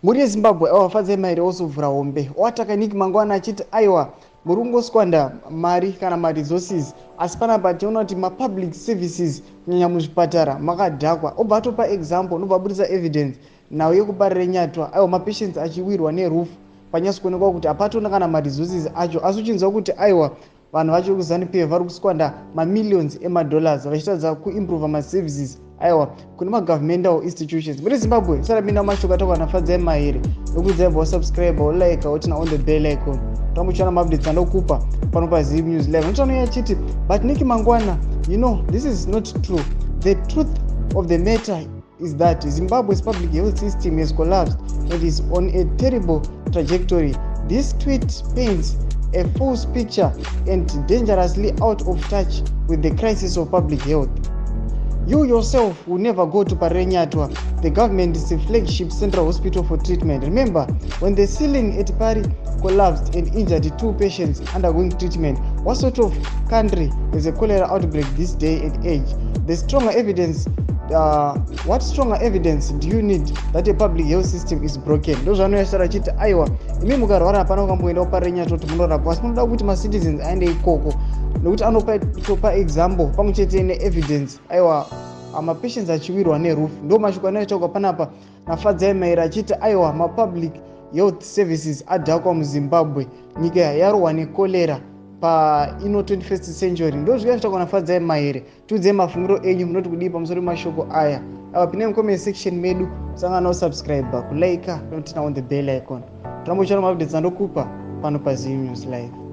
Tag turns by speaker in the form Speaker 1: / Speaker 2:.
Speaker 1: muri Zimbabwe Fadzai Mahere osovhura hombe wataka Nick mangwana achiti aiwa muri kungoswanda mari kana resources asi panapa tiona kuti public services kunyanya muzvipatara makadhakwa. Obva atopa example nobva abudisa evidence nhau yekubarira nyatwa aiwa mapatients achiwirwa neroof panyasi kuonekwa kuti hapatona kana resources acho asi uchinzwa kuti aiwa vanhu vacho kuzanu pf vari kuswanda mamillions emadollars vachitadza kuimprove maservices aiwa kune magovernmental institutions muri Zimbabwe. Sarabinda mashoko atakwa na Fadzai Mahere nokudzaibva subscribe like utina on the bell icon tamuchana maupdates anokupa pano paZim News Live. Notano yachiti but Nick mangwana, you know, this is not true. The truth of the matter is that Zimbabwe's public health system has collapsed and is on a terrible trajectory. This tweet paints a false picture and dangerously out of touch with the crisis of public health. You yourself will never go to Parenyatwa, the government's flagship central hospital, for treatment. Remember, when the ceiling at Pari collapsed and injured 2 patients undergoing treatment, what sort of country has a cholera outbreak this day and age? The stronger evidence what stronger evidence do you need that a public health system is broken? Those are no such chita aiwa imi mukarwara pana ukamboenda Parenyatwa kuti munorapwa asi munoda kuti citizens aende ikoko nokuti anopa example pamwechete ne-evidence aiwa mapatients achiwirwa neroof. Ndo mashoko anoitaurwa panapa naFadzai Mahere achiti aiwa public health services adhakwa muZimbabwe, nyika yarohwa nekolera ino 21st century. Ndo zvikaitaurwa naFadzai Mahere. Tiudze mafungiro enyu munoti kudii pamusoro pemashoko aya. Pinai mucomment section medu, musangana usubscribe, kulike, nokutina on the bell icon. Tirambochana maupdates anokupa pano paZim News Live.